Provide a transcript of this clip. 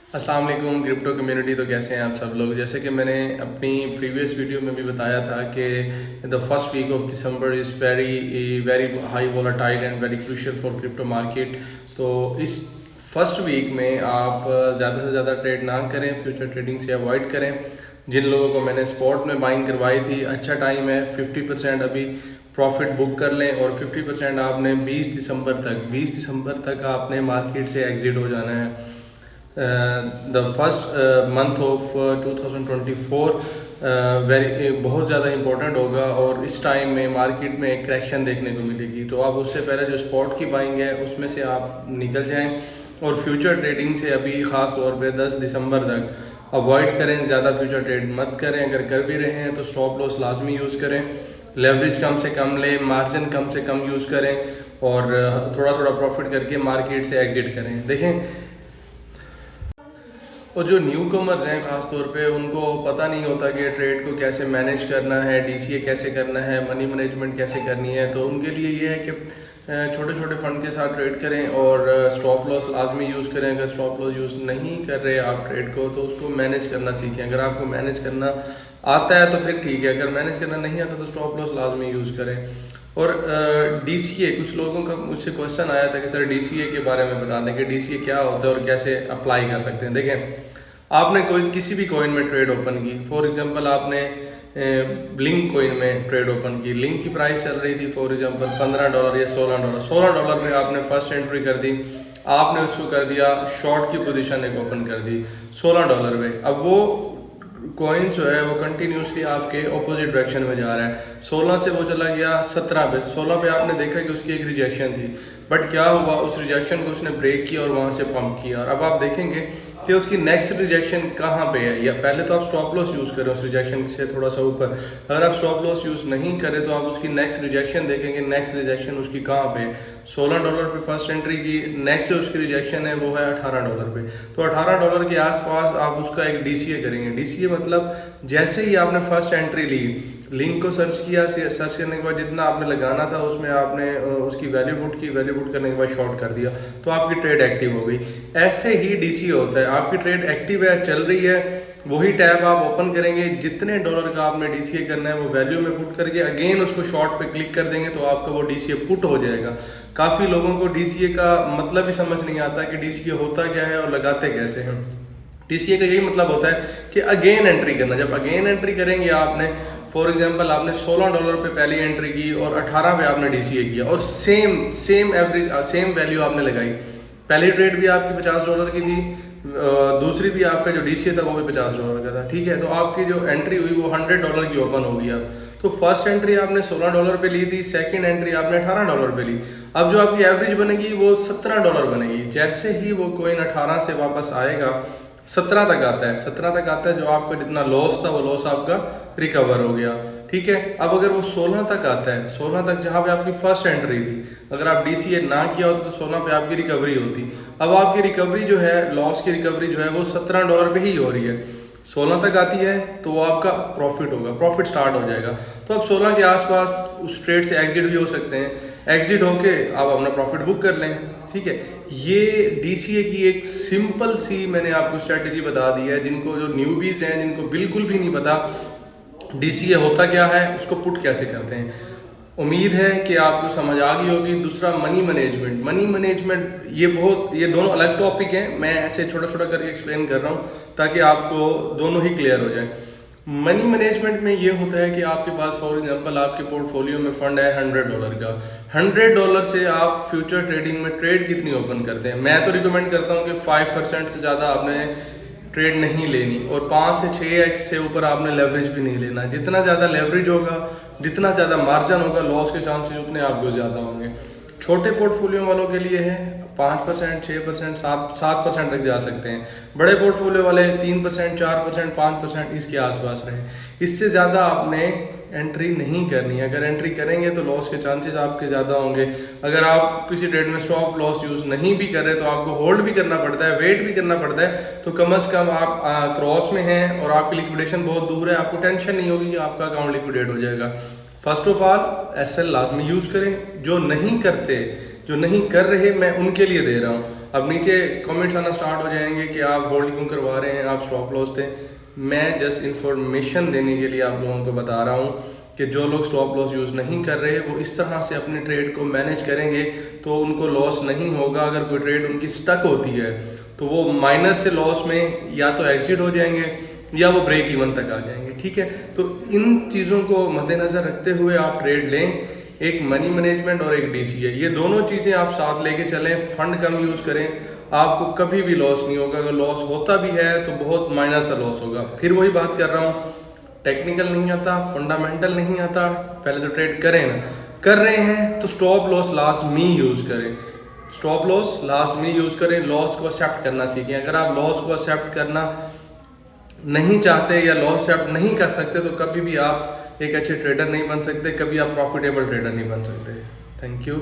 अस्सलाम वालेकुम crypto community. तो कैसे हैं आप सब लोग। जैसे कि मैंने अपनी प्रीवियस वीडियो में भी बताया था कि the first week of December is very high volatile and very crucial for crypto market. तो इस फर्स्ट वीक में आप ज़्यादा से ज़्यादा ट्रेड ना करें, फ्यूचर ट्रेडिंग से अवॉइड करें। जिन लोगों को मैंने स्पॉट में बाइंग करवाई थी, अच्छा टाइम है, 50% अभी प्रॉफिट बुक कर लें और 50% आपने 20 दिसंबर तक आपने मार्केट से एग्जिट हो जाना है। द फर्स्ट मंथ ऑफ 2024 बहुत ज़्यादा इम्पोर्टेंट होगा और इस टाइम में मार्केट में एक करेक्शन देखने को मिलेगी। तो आप उससे पहले जो स्पॉट की बाइंग है उसमें से आप निकल जाएं और फ्यूचर ट्रेडिंग से अभी ख़ास तौर पे 10 दिसंबर तक अवॉइड करें। ज़्यादा फ्यूचर ट्रेड मत करें। अगर कर भी रहे हैं तो स्टॉप लॉस लाजमी यूज़ करें, लेवरेज कम से कम लें, मार्जिन कम से कम यूज़ करें और थोड़ा थोड़ा प्रॉफिट करके मार्केट से एग्जिट करें। देखें, और जो न्यू कमर्स हैं ख़ास तौर पे उनको पता नहीं होता कि ट्रेड को कैसे मैनेज करना है, डीसीए कैसे करना है, मनी मैनेजमेंट कैसे करनी है। तो उनके लिए ये है कि छोटे छोटे फंड के साथ ट्रेड करें और स्टॉप लॉस लाजमी यूज़ करें। अगर स्टॉप लॉस यूज़ नहीं कर रहे आप ट्रेड को तो उसको मैनेज करना सीखें। अगर आपको मैनेज करना आता है तो फिर ठीक है, अगर मैनेज करना नहीं आता तो स्टॉप लॉस लाजमी यूज़ करें। और डीसीए, कुछ लोगों का मुझसे क्वेश्चन आया था कि सर डीसीए के बारे में बता दें कि डीसीए क्या होता है और कैसे अप्लाई कर सकते हैं। देखें, आपने कोई किसी भी कॉइन में ट्रेड ओपन की, फॉर एग्जांपल आपने लिंक कॉइन में ट्रेड ओपन की, लिंक की प्राइस चल रही थी फॉर एग्जांपल $15 या $16 पे आपने फर्स्ट एंट्री कर दी, आपने उसको कर दिया शॉर्ट की पोजीशन एक ओपन कर दी $16 पे। अब वो कॉइन जो है वो कंटिन्यूसली आपके ऑपोजिट डायरेक्शन में जा रहा है। 16 से वो चला गया 17 पे। 16 पे आपने देखा कि उसकी एक रिजेक्शन थी, बट क्या हुआ, उस रिजेक्शन को उसने ब्रेक किया और वहाँ से पंप किया। और अब आप देखेंगे कि उसकी नेक्स्ट रिजेक्शन कहाँ पे है। या पहले तो आप स्टॉप लॉस यूज़ करें उस रिजेक्शन से थोड़ा सा ऊपर। अगर आप स्टॉप लॉस यूज़ नहीं करें तो आप उसकी नेक्स्ट रिजेक्शन देखेंगे, नेक्स्ट रिजेक्शन उसकी कहाँ पे है। $16 पे फर्स्ट एंट्री की, नेक्स्ट जो उसकी रिजेक्शन है वो है $18 पे। तो $18 के आसपास आप उसका एक डीसीए करेंगे। डीसीए मतलब जैसे ही आपने फर्स्ट एंट्री ली, लिंक को सर्च किया, सर्च करने के बाद जितना आपने लगाना था उसमें आपने उसकी वैल्यू पुट की, वैल्यू पुट करने के बाद शॉर्ट कर दिया तो आपकी ट्रेड एक्टिव हो गई। ऐसे ही डीसी होता है, आपकी ट्रेड एक्टिव है, चल रही है, वही टैब आप ओपन करेंगे, जितने डॉलर का आपने डीसीए करना है वो वैल्यू में पुट करके अगेन उसको शॉर्ट पे क्लिक कर देंगे तो आपका वो डीसीए पुट हो जाएगा। काफ़ी लोगों को डीसीए का मतलब ही समझ नहीं आता कि डीसीए होता क्या है और लगाते कैसे हैं। डीसीए का यही मतलब होता है कि अगेन एंट्री करना। जब अगेन एंट्री करेंगे आपने, फॉर एग्जांपल आपने $16 पे पहली एंट्री की और 18 पे आपने डीसीए किया और सेम एवरेज सेम वैल्यू आपने लगाई। पहली ट्रेड भी आपकी $50 की थी, दूसरी भी आपका जो डीसीए था वो भी $50 का था, ठीक है। तो आपकी जो एंट्री हुई वो $100 की ओपन होगी। अब तो फर्स्ट एंट्री आपने $16 पे ली थी, सेकंड एंट्री आपने $18 पे ली। अब जो आपकी एवरेज बनेगी वो $17 बनेगी। जैसे ही वो कॉइन 18 से वापस आएगा 17 तक आता है, 17 तक आता है, जो आपका जितना लॉस था वो लॉस आपका रिकवर हो गया, ठीक है। अब अगर वो 16 तक आता है, 16 तक जहाँ पे आपकी फर्स्ट एंट्री थी, अगर आप डीसीए ना किया होता तो 16 पे आपकी रिकवरी होती। अब आपकी रिकवरी जो है, लॉस की रिकवरी जो है वो $17 पे ही हो रही है। 16 तक आती है तो वो आपका प्रॉफिट होगा, प्रॉफिट स्टार्ट हो जाएगा। तो अब 16 के आसपास उस ट्रेड से एग्जिट भी हो सकते हैं, एग्जिट होके आप अपना प्रॉफिट बुक कर लें, ठीक है। ये डीसीए की एक सिंपल सी मैंने आपको स्ट्रेटेजी बता दी है। जिनको जो न्यूबीज हैं, जिनको बिल्कुल भी नहीं पता डीसीए होता क्या है, उसको पुट कैसे करते हैं, उम्मीद है कि आपको समझ आ गई होगी। दूसरा मनी मैनेजमेंट, मनी मैनेजमेंट ये दोनों अलग टॉपिक हैं। मैं ऐसे छोटा छोटा करके एक्सप्लेन कर रहा हूँ ताकि आपको दोनों ही क्लियर हो जाए। मनी मैनेजमेंट में ये होता है कि आपके पास फॉर एग्जांपल आपके पोर्टफोलियो में फंड है $100 का। $100 से आप फ्यूचर ट्रेडिंग में ट्रेड कितनी ओपन करते हैं? मैं तो रिकमेंड करता हूँ कि 5% से ज़्यादा आपने ट्रेड नहीं लेनी और 5 से 6x से ऊपर आपने लेवरेज भी नहीं लेना। जितना ज़्यादा लेवरेज होगा, जितना ज़्यादा मार्जिन होगा, लॉस के चांसेस उतने आपको ज़्यादा होंगे। छोटे पोर्टफोलियो वालों के लिए है 5%, 6%, 7% तक जा सकते हैं। बड़े पोर्टफोलियो वाले 3%, 4%, 5% इसके आसपास रहे। इससे ज़्यादा आपने एंट्री नहीं करनी है। अगर एंट्री करेंगे तो लॉस के चांसेस आपके ज़्यादा होंगे। अगर आप किसी ट्रेड में स्टॉप लॉस यूज़ नहीं भी कर रहे तो आपको होल्ड भी करना पड़ता है, वेट भी करना पड़ता है। तो कम से कम आप क्रॉस में हैं और आपकी लिक्विडेशन बहुत दूर है, आपको टेंशन नहीं होगी कि आपका अकाउंट लिक्विडेट हो जाएगा। फर्स्ट ऑफ ऑल एसएल लाजमी यूज़ करें। जो नहीं करते, जो नहीं कर रहे, मैं उनके लिए दे रहा हूँ। अब नीचे कमेंट्स आना स्टार्ट हो जाएंगे कि आप होल्ड क्यों करवा रहे हैं, आप स्टॉप लॉस थे। मैं जस्ट इंफॉर्मेशन देने के लिए आप लोगों को बता रहा हूँ कि जो लोग स्टॉप लॉस यूज़ नहीं कर रहे वो इस तरह से अपने ट्रेड को मैनेज करेंगे तो उनको लॉस नहीं होगा। अगर कोई ट्रेड उनकी स्टक होती है तो वो माइनर से लॉस में या तो एग्जिट हो जाएंगे या वो ब्रेक इवन तक आ जाएंगे, ठीक है। तो इन चीज़ों को मद्देनज़र रखते हुए आप ट्रेड लें, एक मनी मैनेजमेंट और एक DCA, ये दोनों चीज़ें आप साथ लेके चलें। फंड कम यूज़ करें, आपको कभी भी लॉस नहीं होगा। अगर लॉस होता भी है तो बहुत माइनर सा लॉस होगा। फिर वही बात कर रहा हूँ, टेक्निकल नहीं आता, फंडामेंटल नहीं आता, पहले तो ट्रेड करें ना। कर रहे हैं तो स्टॉप लॉस लाजमी यूज़ करें, स्टॉप लॉस लाजमी यूज़ करें। लॉस को एक्सेप्ट करना सीखें। अगर आप लॉस को एक्सेप्ट करना नहीं चाहते या लॉस एक्सेप्ट नहीं कर सकते तो कभी भी आप एक अच्छे ट्रेडर नहीं बन सकते, कभी आप प्रॉफिटेबल ट्रेडर नहीं बन सकते। Thank you.